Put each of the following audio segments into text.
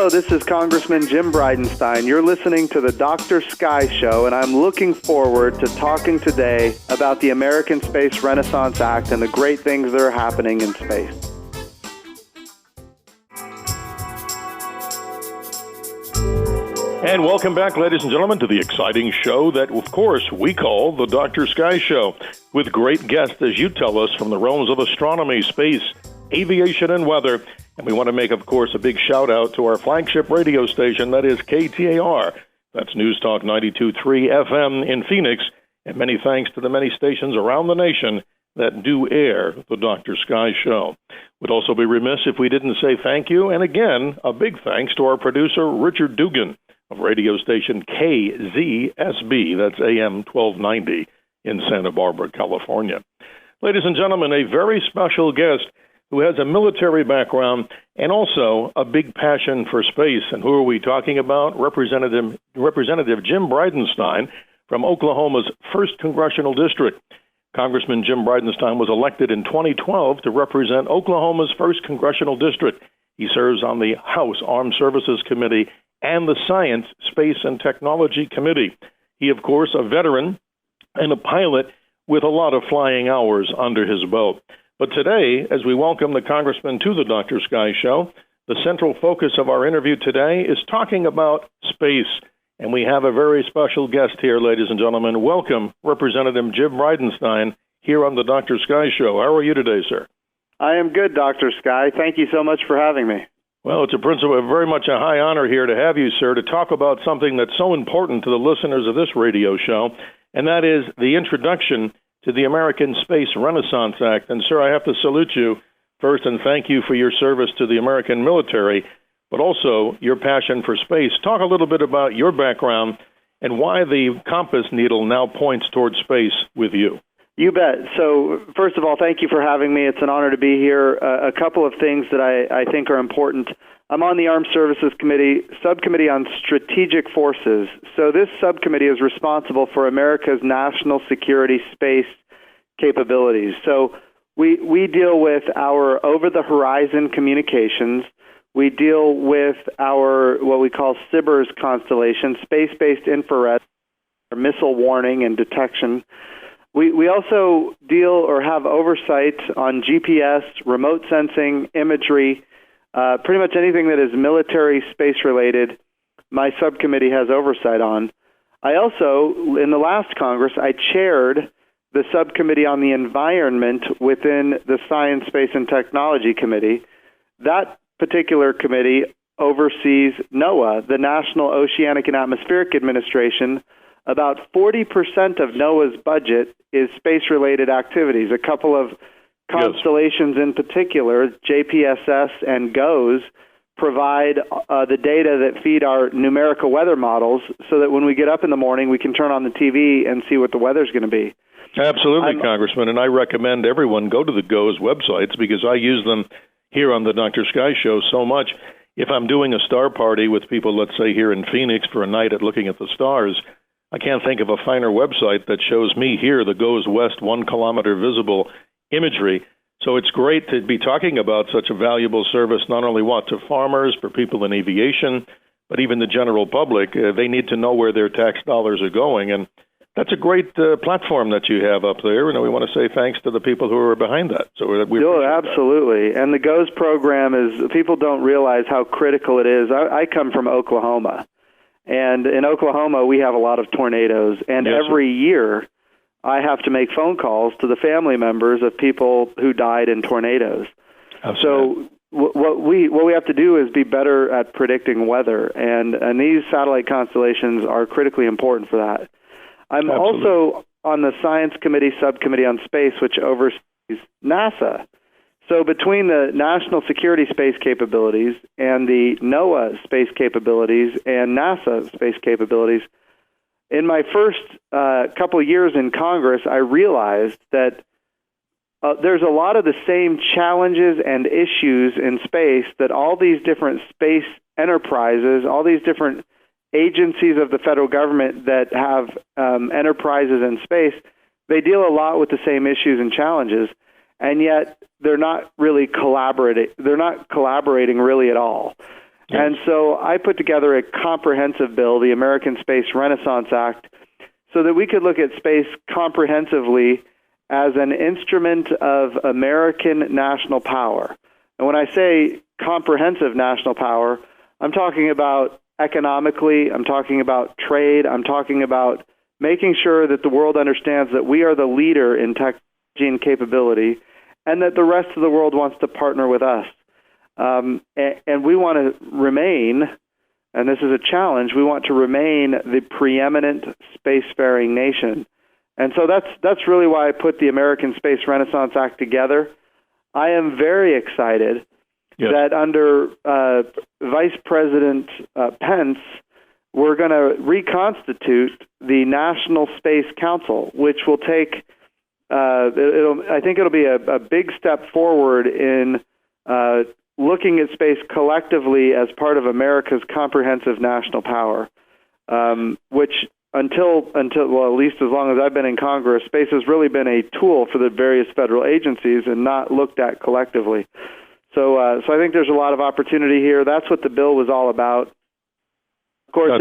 Hello, this is Congressman Jim Bridenstine. You're listening to the Dr. Sky Show, and I'm looking forward to talking today about the American Space Renaissance Act and the great things that are happening in space. And welcome back, ladies and gentlemen, to the exciting show that, of course, we call the Dr. Sky Show, with great guests, as you tell us, from the realms of astronomy, space, aviation, and weather. And we want to make, of course, a big shout-out to our flagship radio station, that is KTAR. That's News Talk 92.3 FM in Phoenix. And many thanks to the many stations around the nation that do air the Dr. Sky Show. We'd also be remiss if we didn't say thank you. And again, a big thanks to our producer, Richard Dugan, of radio station KZSB, that's AM 1290 in Santa Barbara, California. Ladies and gentlemen, a very special guest who has a military background and also a big passion for space. And who are we talking about? Representative Jim Bridenstine from Oklahoma's 1st Congressional District. Congressman Jim Bridenstine was elected in 2012 to represent Oklahoma's 1st Congressional District. He serves on the House Armed Services Committee and the Science, Space, and Technology Committee. He, of course, a veteran and a pilot with a lot of flying hours under his belt. But today, as we welcome the Congressman to the Dr. Sky Show, the central focus of our interview today is talking about space. And we have a very special guest here, ladies and gentlemen. Welcome, Representative Jim Bridenstine, here on the Dr. Sky Show. How are you today, sir? I am good, Dr. Sky. Thank you so much for having me. Well, it's very much a high honor here to have you, sir, to talk about something that's so important to the listeners of this radio show, and that is the introduction to the American Space Renaissance Act. And, sir, I have to salute you first and thank you for your service to the American military, but also your passion for space. Talk a little bit about your background and why the compass needle now points towards space with you. You bet. So, first of all, thank you for having me. It's an honor to be here. A couple of things that I think are important. I'm on the Armed Services Committee, Subcommittee on Strategic Forces. So this subcommittee is responsible for America's national security space capabilities. So we deal with our over-the-horizon communications. We deal with our what we call SBIRS constellation, space-based infrared, missile warning and detection. We also deal or have oversight on GPS, remote sensing, imagery, pretty much anything that is military space-related, my subcommittee has oversight on. I also, in the last Congress, I chaired the subcommittee on the environment within the Science, Space, and Technology Committee. That particular committee oversees NOAA, the National Oceanic and Atmospheric Administration. About 40% of NOAA's budget is space-related activities. A couple of constellations in particular, JPSS and GOES, provide the data that feed our numerical weather models so that when we get up in the morning, we can turn on the TV and see what the weather's going to be. Absolutely, Congressman, and I recommend everyone go to the GOES websites because I use them here on the Dr. Sky Show so much. If I'm doing a star party with people, let's say here in Phoenix for a night at looking at the stars, I can't think of a finer website that shows me here the GOES West 1 kilometer visible imagery. So it's great to be talking about such a valuable service, not only to farmers, for people in aviation, but even the general public. They need to know where their tax dollars are going. And that's a great platform that you have up there. And we want to say thanks to the people who are behind that. So we absolutely. That. And the GOES program is, people don't realize how critical it is. I come from Oklahoma. And in Oklahoma, we have a lot of tornadoes. And every year, I have to make phone calls to the family members of people who died in tornadoes. So what we have to do is be better at predicting weather. And these satellite constellations are critically important for that. I'm also on the Science Committee Subcommittee on Space, which oversees NASA. So between the national security space capabilities and the NOAA space capabilities and NASA space capabilities, in my first couple of years in Congress, I realized that there's a lot of the same challenges and issues in space that all these different space enterprises, all these different agencies of the federal government that have enterprises in space, they deal a lot with the same issues and challenges, and yet they're not really collaborating. They're not collaborating really at all. Yes. And so I put together a comprehensive bill, the American Space Renaissance Act, so that we could look at space comprehensively as an instrument of American national power. And when I say comprehensive national power, I'm talking about economically, I'm talking about trade, I'm talking about making sure that the world understands that we are the leader in technology and capability, and that the rest of the world wants to partner with us. And we want to remain, and this is a challenge, we want to remain the preeminent spacefaring nation. And so that's really why I put the American Space Renaissance Act together. I am very excited that under Vice President Pence, we're going to reconstitute the National Space Council, which will take, I think it'll be a big step forward in looking at space collectively as part of America's comprehensive national power, which until well, at least as long as I've been in Congress, space has really been a tool for the various federal agencies and not looked at collectively. So I think there's a lot of opportunity here. That's what the bill was all about. Of course,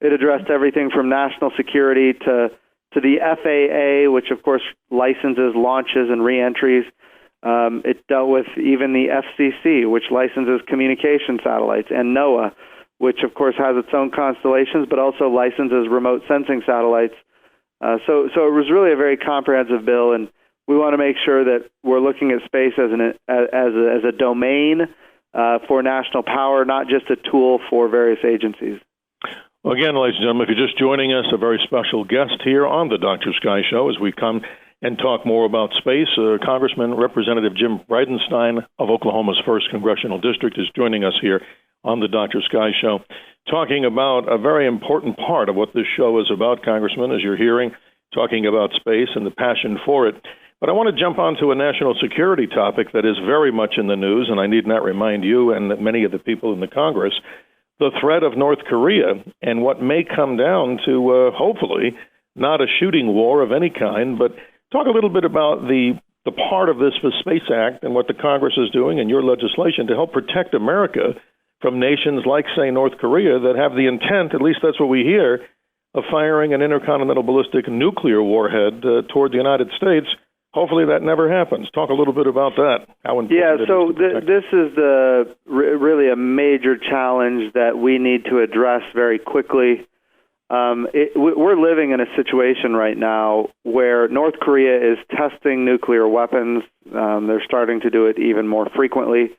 it addressed everything from national security to the FAA, which of course licenses launches and reentries. It dealt with even the FCC, which licenses communication satellites, and NOAA, which of course has its own constellations, but also licenses remote sensing satellites. So it was really a very comprehensive bill, and we want to make sure that we're looking at space as a domain for national power, not just a tool for various agencies. Well, again, ladies and gentlemen, if you're just joining us, a very special guest here on the Dr. Sky Show as we come and talk more about space. Congressman Representative Jim Bridenstine of Oklahoma's 1st Congressional District is joining us here on the Dr. Sky Show, talking about a very important part of what this show is about, Congressman, as you're hearing, talking about space and the passion for it. But I want to jump onto a national security topic that is very much in the news, and I need not remind you and many of the people in the Congress, the threat of North Korea and what may come down to, hopefully, not a shooting war of any kind, but talk a little bit about the part of this Space Act and what the Congress is doing and your legislation to help protect America from nations like, say, North Korea that have the intent, at least that's what we hear, of firing an intercontinental ballistic nuclear warhead toward the United States. Hopefully that never happens. Talk a little bit about that. How important this is really a major challenge that we need to address very quickly. We're living in a situation right now where North Korea is testing nuclear weapons. They're starting to do it even more frequently.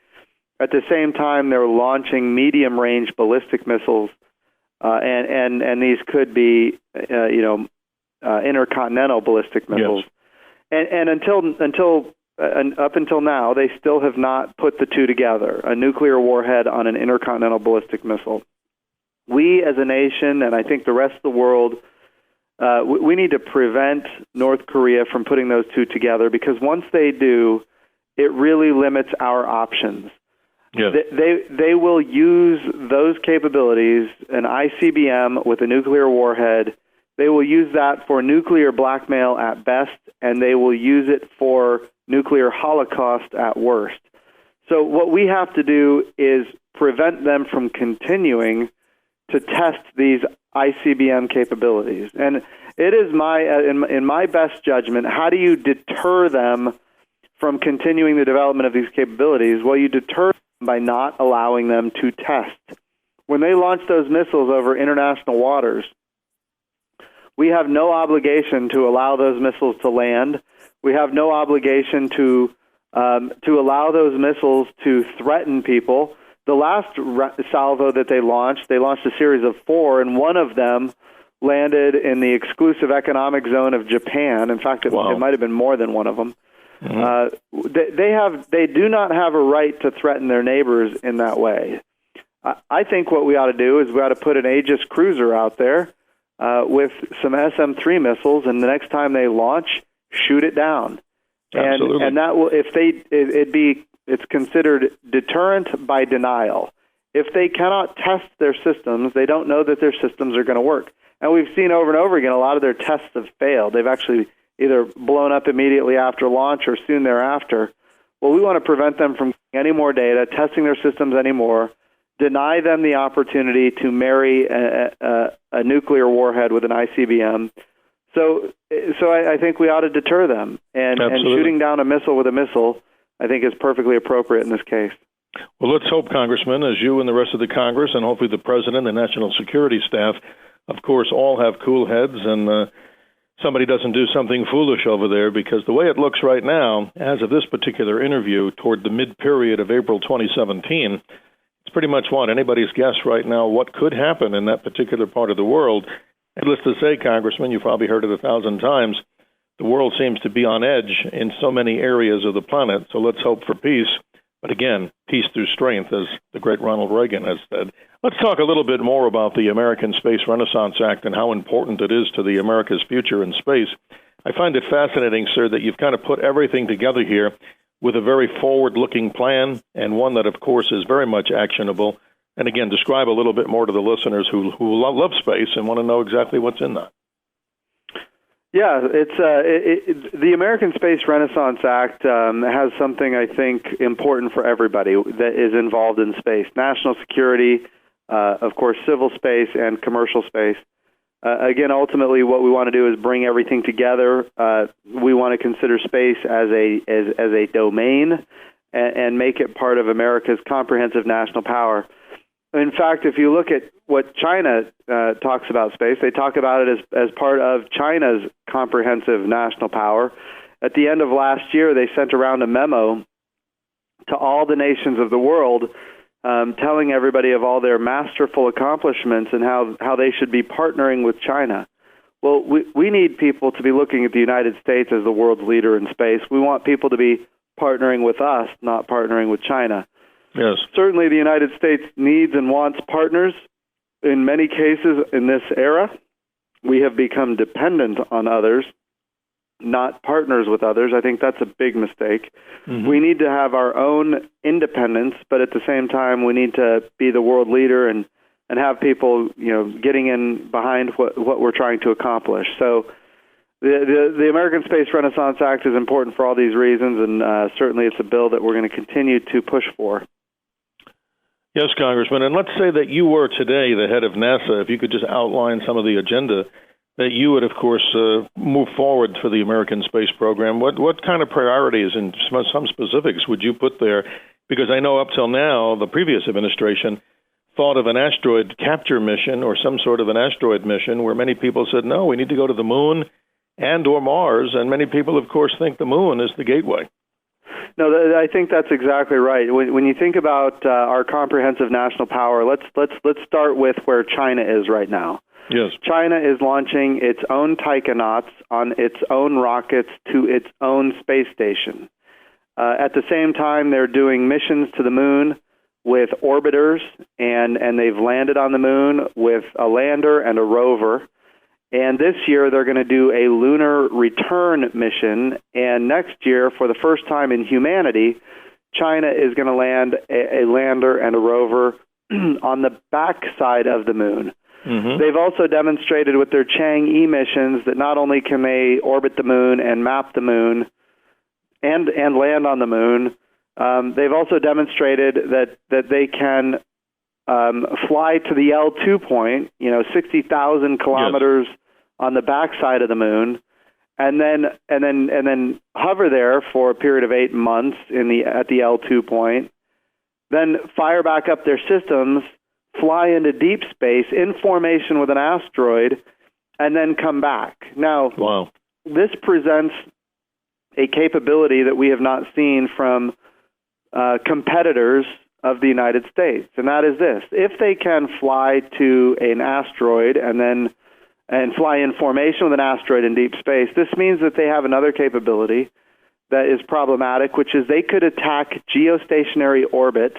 At the same time, they're launching medium-range ballistic missiles, and these could be, intercontinental ballistic missiles. Yes. And up until now, they still have not put the two together: a nuclear warhead on an intercontinental ballistic missile. We, as a nation, and I think the rest of the world, we need to prevent North Korea from putting those two together, because once they do, it really limits our options. Yes. They will use those capabilities, an ICBM with a nuclear warhead. They will use that for nuclear blackmail at best, and they will use it for nuclear holocaust at worst. So what we have to do is prevent them from continuing to test these ICBM capabilities. And it is in my best judgment, how do you deter them from continuing the development of these capabilities? Well, you deter them by not allowing them to test. When they launch those missiles over international waters, we have no obligation to allow those missiles to land. We have no obligation to allow those missiles to threaten people. The last salvo that they launched a series of 4, and one of them landed in the exclusive economic zone of Japan. In fact, it might have been more than one of them. Mm-hmm. They do not have a right to threaten their neighbors in that way. I think what we ought to do is we ought to put an Aegis cruiser out there with some SM-3 missiles, and the next time they launch, shoot it down. Absolutely. And that will, it's considered deterrent by denial. If they cannot test their systems, they don't know that their systems are going to work. And we've seen over and over again, a lot of their tests have failed. They've actually either blown up immediately after launch or soon thereafter. Well, we want to prevent them from getting any more data, testing their systems anymore. deny them the opportunity to marry a nuclear warhead with an ICBM. So I think we ought to deter them. And shooting down a missile with a missile, I think, is perfectly appropriate in this case. Well, let's hope, Congressman, as you and the rest of the Congress and hopefully the President and National Security staff, of course, all have cool heads and somebody doesn't do something foolish over there, because the way it looks right now, as of this particular interview, toward the mid-period of April 2017, it's pretty much anybody's guess right now what could happen in that particular part of the world. Needless to say, Congressman, you've probably heard it 1,000 times, the world seems to be on edge in so many areas of the planet, so let's hope for peace. But again, peace through strength, as the great Ronald Reagan has said. Let's talk a little bit more about the American Space Renaissance Act and how important it is to the America's future in space. I find it fascinating, sir, that you've kind of put everything together here with a very forward-looking plan, and one that, of course, is very much actionable. And again, describe a little bit more to the listeners who love space and want to know exactly what's in that. Yeah, the American Space Renaissance Act has something, I think, important for everybody that is involved in space: national security, of course, civil space, and commercial space. Again, ultimately, what we want to do is bring everything together. We want to consider space as a domain and make it part of America's comprehensive national power. In fact, if you look at what China talks about space, they talk about it as part of China's comprehensive national power. At the end of last year, they sent around a memo to all the nations of the world telling everybody of all their masterful accomplishments and how they should be partnering with China. Well, we need people to be looking at the United States as the world's leader in space. We want people to be partnering with us, not partnering with China. Yes. Certainly the United States needs and wants partners. In many cases in this era, we have become dependent on others, not partners with others. I think that's a big mistake. Mm-hmm. We need to have our own independence, but at the same time, we need to be the world leader and have people, getting in behind what we're trying to accomplish. So the American Space Renaissance Act is important for all these reasons, and certainly it's a bill that we're going to continue to push for. Yes, Congressman, and let's say that you were today the head of NASA. If you could just outline some of the agenda that you would, of course, move forward for the American space program. What kind of priorities and some specifics would you put there? Because I know up till now, the previous administration thought of an asteroid capture mission or some sort of an asteroid mission where many people said, no, we need to go to the moon and or Mars, and many people, of course, think the moon is the gateway. No, I think that's exactly right. When you think about our comprehensive national power, let's start with where China is right now. Yes. China is launching its own taikonauts on its own rockets to its own space station. At the same time, they're doing missions to the moon with orbiters, and they've landed on the moon with a lander and a rover. And this year, they're going to do a lunar return mission. And next year, for the first time in humanity, China is going to land a lander and a rover on the backside of the moon. Mm-hmm. They've also demonstrated with their Chang'e missions that not only can they orbit the moon and map the moon and land on the moon, they've also demonstrated that they can fly to the L2 point, 60,000 kilometers on the backside of the moon, and then hover there for a period of 8 months at the L2 point, then fire back up their systems, fly into deep space in formation with an asteroid, and then come back. Now, wow. This presents a capability that we have not seen from competitors of the United States, and that is this. If they can fly to an asteroid and fly in formation with an asteroid in deep space, this means that they have another capability that is problematic, which is they could attack geostationary orbit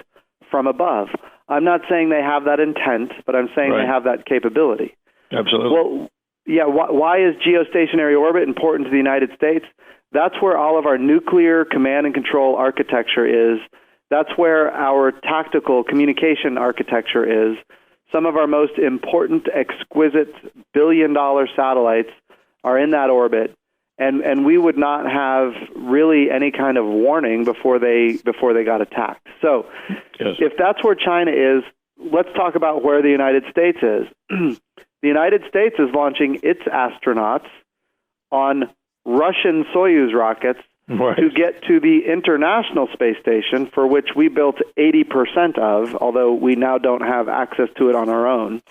from above. I'm not saying they have that intent, but I'm saying They have that capability. Absolutely. Well, yeah, why is geostationary orbit important to the United States? That's where all of our nuclear command and control architecture is. That's where our tactical communication architecture is. Some of our most important, exquisite billion-dollar satellites are in that orbit, and we would not have really any kind of warning before they got attacked. So, yes. If that's where China is, let's talk about where the United States is. The United States is launching its astronauts on Russian Soyuz rockets to get to the International Space Station, for which we built 80% of, although we now don't have access to it on our own.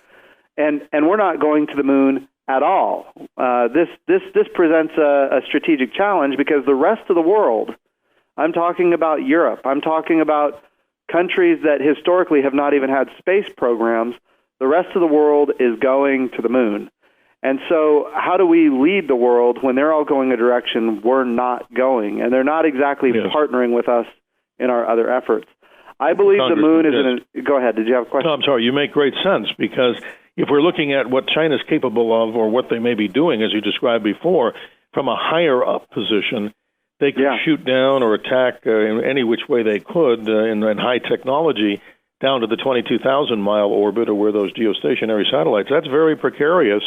And we're not going to the moon at all. This presents a strategic challenge because the rest of the world, I'm talking about Europe, I'm talking about countries that historically have not even had space programs, the rest of the world is going to the moon. And so how do we lead the world when they're all going a direction we're not going? And they're not exactly partnering with us in our other efforts. I believe the moon is Go ahead. Did you have a question? No, I'm sorry. You make great sense, because if we're looking at what China's capable of or what they may be doing, as you described before, from a higher up position, they could shoot down or attack in any which way they could in high technology down to the 22,000-mile orbit or where those geostationary satellites. That's very precarious.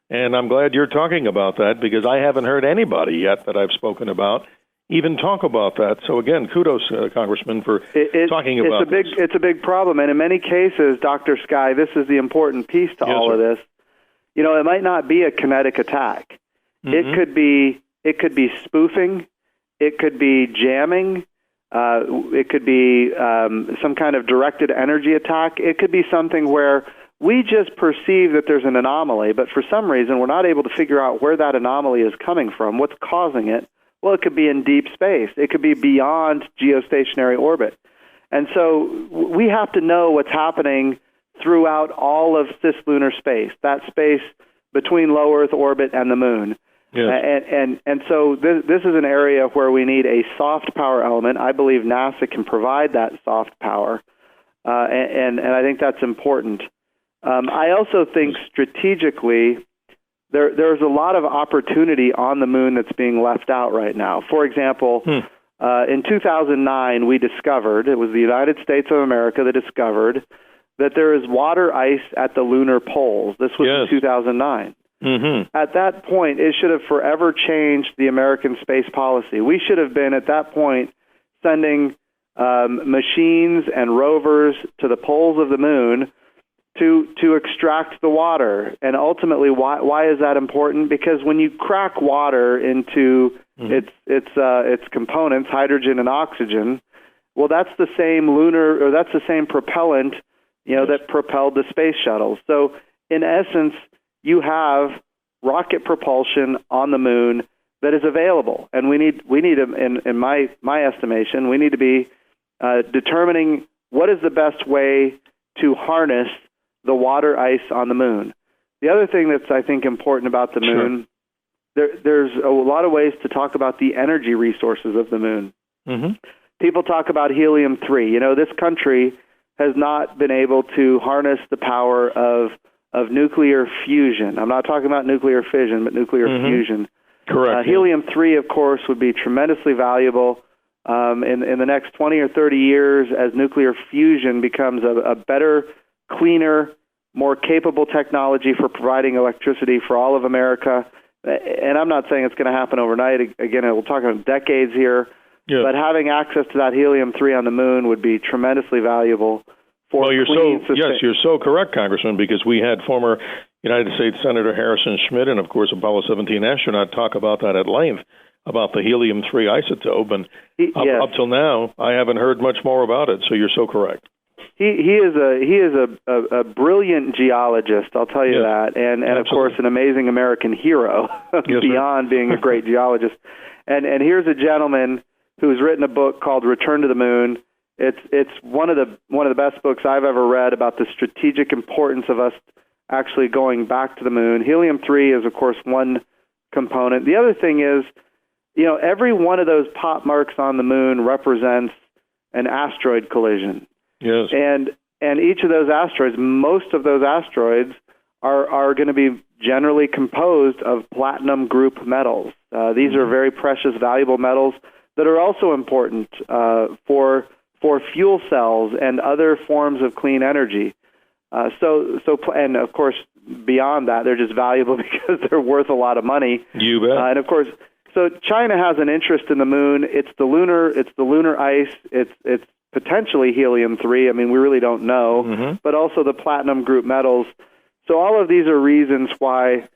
And I'm glad you're talking about that, because I haven't heard anybody yet that I've spoken about even talk about that. So again, kudos, Congressman, for talking about this. It's a big problem, and in many cases, Dr. Sky, this is the important piece to all of this. You know, it might not be a kinetic attack. It could be spoofing. It could be jamming. It could be some kind of directed energy attack. It could be something where we just perceive that there's an anomaly, but for some reason we're not able to figure out where that anomaly is coming from, what's causing it. Well, it could be in deep space. It could be beyond geostationary orbit. And so we have to know what's happening throughout all of cislunar space, that space between low Earth orbit and the moon. Yes. And so this is an area where we need a soft power element. I believe NASA can provide that soft power, and I think that's important. I also think strategically there's a lot of opportunity on the moon that's being left out right now. For example, in 2009, we discovered, it was the United States of America that discovered that there is water ice at the lunar poles. This was in 2009. At that point, it should have forever changed the American space policy. We should have been, at that point, sending machines and rovers to the poles of the moon to extract the water. And ultimately, why is that important? Because when you crack water into its components, hydrogen and oxygen, well, that's the same propellant, that propelled the space shuttle. So in essence, you have rocket propulsion on the moon that is available, and we need in my estimation, we need to be determining what is the best way to harness the water ice on the moon. The other thing that's, I think, important about the moon, there's a lot of ways to talk about the energy resources of the moon. People talk about helium-3. This country has not been able to harness the power of nuclear fusion. I'm not talking about nuclear fission, but nuclear fusion. Correct. Helium-3, of course, would be tremendously valuable in the next 20 or 30 years as nuclear fusion becomes a better, cleaner, more capable technology for providing electricity for all of America. And I'm not saying it's going to happen overnight. Again, we're talking about decades here. Yeah. But having access to that helium-3 on the moon would be tremendously valuable. You're so correct, Congressman, because we had former United States Senator Harrison Schmitt and, of course, Apollo 17 astronaut talk about that at length, about the helium-3 isotope. And up till now, I haven't heard much more about it, so you're so correct. He is a brilliant geologist, I'll tell you that, and of course, an amazing American hero beyond being a great geologist. And here's a gentleman who's written a book called Return to the Moon. It's one of the best books I've ever read about the strategic importance of us actually going back to the moon. Helium-3 is, of course, one component. The other thing is, every one of those pop marks on the moon represents an asteroid collision. Yes. And each of those asteroids, most of those asteroids are going to be generally composed of platinum group metals. These are very precious, valuable metals that are also important for fuel cells and other forms of clean energy. And of course, beyond that, they're just valuable because they're worth a lot of money. You bet. And of course, so China has an interest in the moon. It's the lunar ice. It's potentially helium-3. I mean, we really don't know, but also the platinum group metals. So all of these are reasons why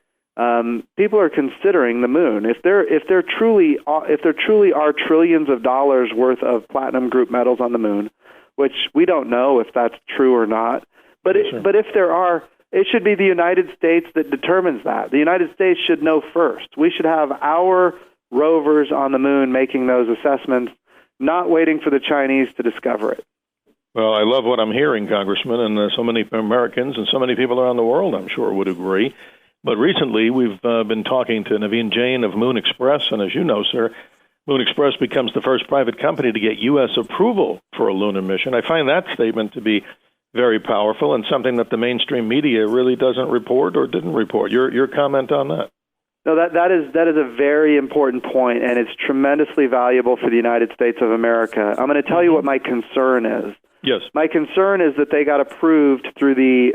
people are considering the moon. If there truly are trillions of dollars worth of platinum group metals on the moon, which we don't know if that's true or not, but if there are, it should be the United States that determines that. The United States should know first. We should have our rovers on the moon making those assessments, not waiting for the Chinese to discover it. Well, I love what I'm hearing, Congressman, and so many Americans and so many people around the world, I'm sure, would agree. But recently, we've been talking to Naveen Jain of Moon Express, and as you know, sir, Moon Express becomes the first private company to get U.S. approval for a lunar mission. I find that statement to be very powerful and something that the mainstream media really doesn't report or didn't report. Your comment on that? No, that is a very important point, and it's tremendously valuable for the United States of America. I'm going to tell you what my concern is. Yes. My concern is that they got approved through the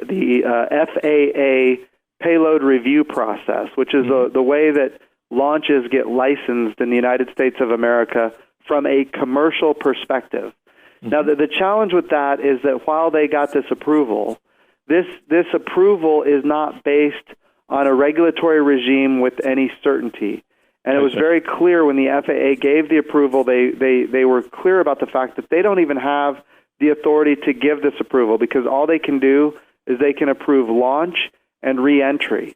FAA payload review process, which is the way that launches get licensed in the United States of America from a commercial perspective. Now, the challenge with that is that while they got this approval, this approval is not based on a regulatory regime with any certainty. And it was very clear when the FAA gave the approval, they were clear about the fact that they don't even have the authority to give this approval, because all they can do is they can approve launch and re-entry.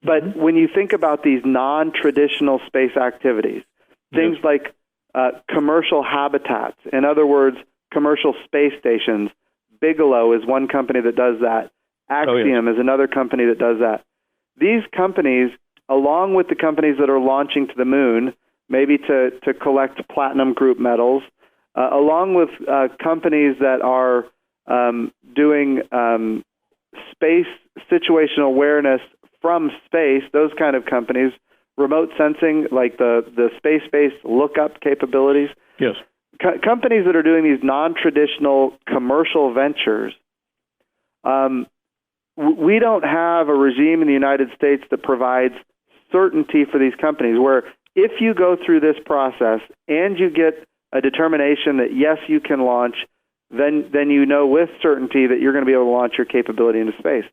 But when you think about these non-traditional space activities, things like commercial habitats, in other words, commercial space stations, Bigelow is one company that does that. Axiom is another company that does that. These companies, along with the companies that are launching to the moon, maybe to collect platinum group metals, along with companies that are doing space situational awareness from space, those kind of companies, remote sensing, like the space-based lookup capabilities. Yes. Companies that are doing these non-traditional commercial ventures, we don't have a regime in the United States that provides certainty for these companies, where if you go through this process and you get a determination that, yes, you can launch, then you know with certainty that you're going to be able to launch your capability into space.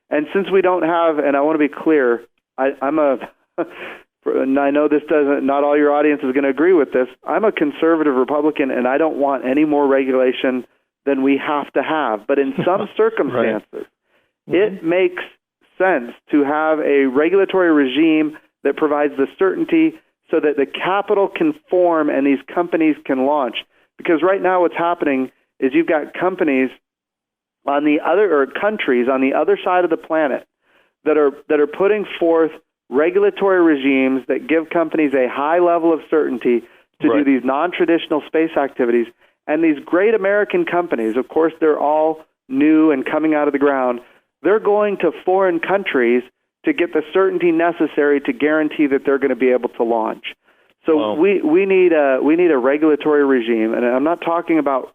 And since we don't have, and I want to be clear, and I know this not all your audience is going to agree with this, I'm a conservative Republican, and I don't want any more regulation than we have to have. But in some circumstances, it makes sense to have a regulatory regime that provides the certainty so that the capital can form and these companies can launch. Because right now what's happening is you've got companies on the other, or countries on the other side of the planet that are putting forth regulatory regimes that give companies a high level of certainty to do these non-traditional space activities. And these great American companies, of course, they're all new and coming out of the ground, they're going to foreign countries to get the certainty necessary to guarantee that they're going to be able to launch. So we need a regulatory regime, and I'm not talking about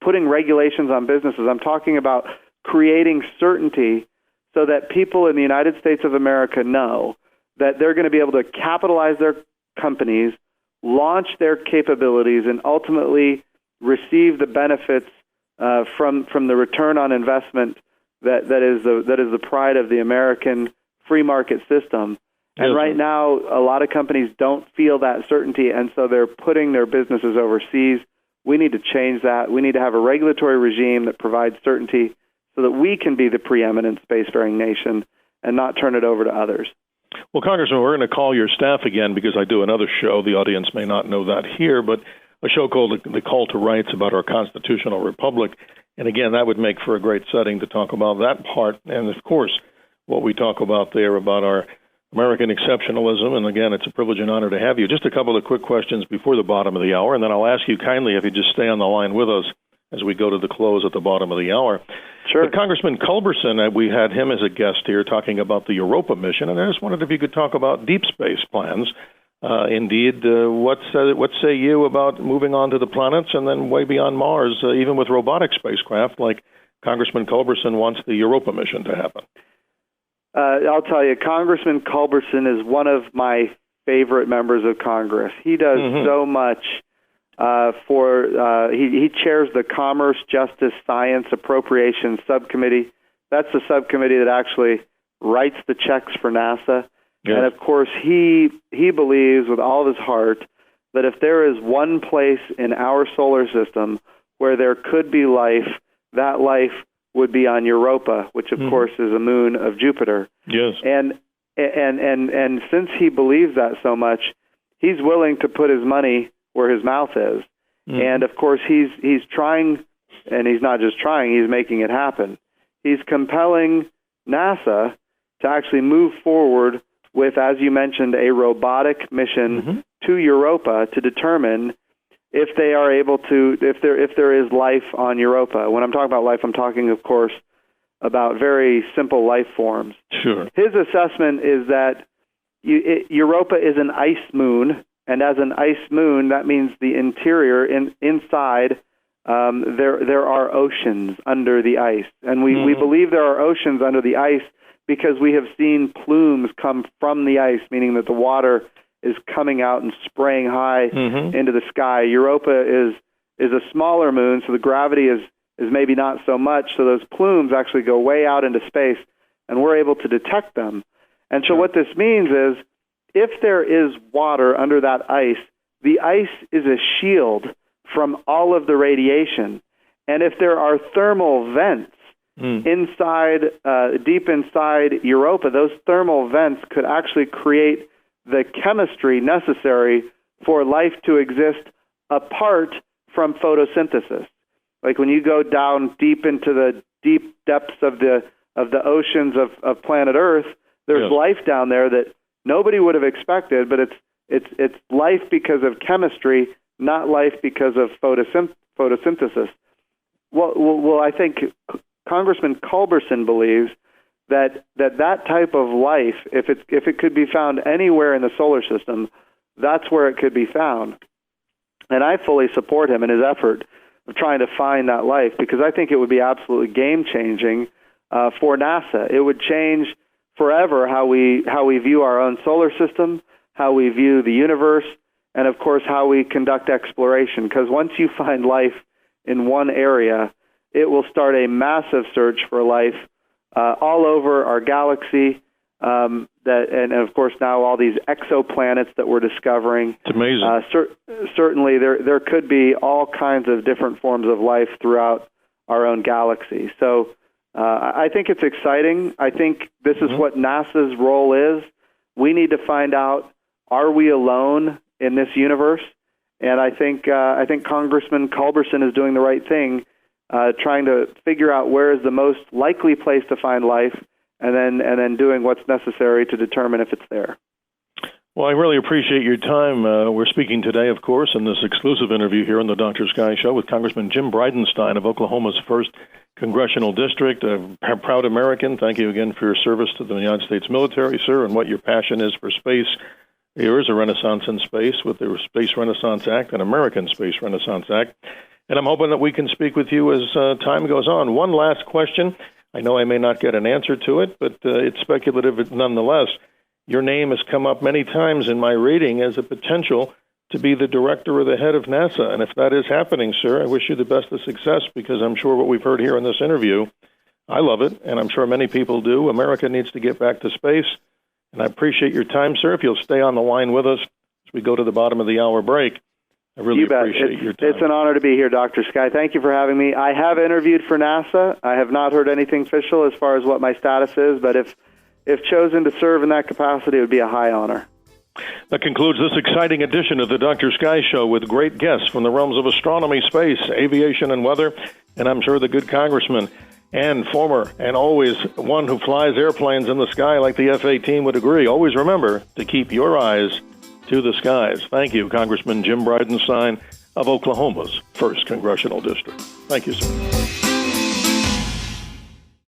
putting regulations on businesses. I'm talking about creating certainty so that people in the United States of America know that they're going to be able to capitalize their companies, launch their capabilities, and ultimately receive the benefits from the return on investment that is the pride of the American free market system. And right now, a lot of companies don't feel that certainty, and so they're putting their businesses overseas. We need to change that. We need to have a regulatory regime that provides certainty so that we can be the preeminent spacefaring nation and not turn it over to others. Well, Congressman, we're going to call your staff again because I do another show. The audience may not know that here, but a show called The Call to Rights about our constitutional republic. And again, that would make for a great setting to talk about that part. And, of course, what we talk about there about our American exceptionalism. And again, it's a privilege and honor to have you. Just a couple of quick questions before the bottom of the hour, and then I'll ask you kindly if you just stay on the line with us as we go to the close at the bottom of the hour. Sure. But Congressman Culberson, we had him as a guest here talking about the Europa mission, and I just wondered if you could talk about deep space plans. Indeed, what say you about moving on to the planets and then way beyond Mars, even with robotic spacecraft, like Congressman Culberson wants the Europa mission to happen? I'll tell you, Congressman Culberson is one of my favorite members of Congress. He does so much He chairs the Commerce, Justice, Science, Appropriations Subcommittee. That's the subcommittee that actually writes the checks for NASA. Yes. And of course, he believes with all of his heart that if there is one place in our solar system where there could be life, that life would be on Europa, which of course is a moon of Jupiter. Yes. And since he believes that so much, he's willing to put his money where his mouth is. And of course, he's trying, and he's not just trying, he's making it happen. He's compelling NASA to actually move forward with, as you mentioned, a robotic mission to Europa to determine if they are able to, if there is life on Europa. When I'm talking about life, I'm talking, of course, about very simple life forms. Sure. His assessment is that Europa is an ice moon, and as an ice moon, that means the interior, inside, there are oceans under the ice. And we believe there are oceans under the ice because we have seen plumes come from the ice, meaning that the water is coming out and spraying high into the sky. Europa is a smaller moon, so the gravity is maybe not so much, so those plumes actually go way out into space, and we're able to detect them. And so what this means is, if there is water under that ice, the ice is a shield from all of the radiation. And if there are thermal vents inside, deep inside Europa, those thermal vents could actually create the chemistry necessary for life to exist apart from photosynthesis. Like when you go down deep into the deep depths of the oceans of planet Earth, there's life down there that nobody would have expected, but it's life because of chemistry, not life because of photosynthesis. Well, I think Congressman Culberson believes that type of life, if it could be found anywhere in the solar system, that's where it could be found. And I fully support him in his effort of trying to find that life, because I think it would be absolutely game-changing for NASA. It would change forever how we view our own solar system, how we view the universe, and of course how we conduct exploration. Because once you find life in one area, it will start a massive search for life all over our galaxy. And of course now all these exoplanets that we're discovering. It's amazing. Certainly there could be all kinds of different forms of life throughout our own galaxy. So I think it's exciting. I think this is what NASA's role is. We need to find out, are we alone in this universe? And I think Congressman Culberson is doing the right thing, trying to figure out where is the most likely place to find life, and then doing what's necessary to determine if it's there. Well, I really appreciate your time. We're speaking today, of course, in this exclusive interview here on the Dr. Sky Show with Congressman Jim Bridenstine of Oklahoma's 1st Congressional District. A proud American. Thank you again for your service to the United States military, sir, and what your passion is for space. There is a renaissance in space with the Space Renaissance Act and American Space Renaissance Act. And I'm hoping that we can speak with you as time goes on. One last question. I know I may not get an answer to it, but it's speculative nonetheless. Your name has come up many times in my reading as a potential to be the director or the head of NASA. And if that is happening, sir, I wish you the best of success, because I'm sure what we've heard here in this interview, I love it, and I'm sure many people do. America needs to get back to space. And I appreciate your time, sir. If you'll stay on the line with us as we go to the bottom of the hour break, I really appreciate your time. It's an honor to be here, Dr. Sky. Thank you for having me. I have interviewed for NASA. I have not heard anything official as far as what my status is, but if chosen to serve in that capacity, it would be a high honor. That concludes this exciting edition of the Dr. Sky Show with great guests from the realms of astronomy, space, aviation, and weather, and I'm sure the good congressman and former and always one who flies airplanes in the sky like the F-18 would agree. Always remember to keep your eyes to the skies. Thank you, Congressman Jim Bridenstine of Oklahoma's 1st Congressional District. Thank you, sir.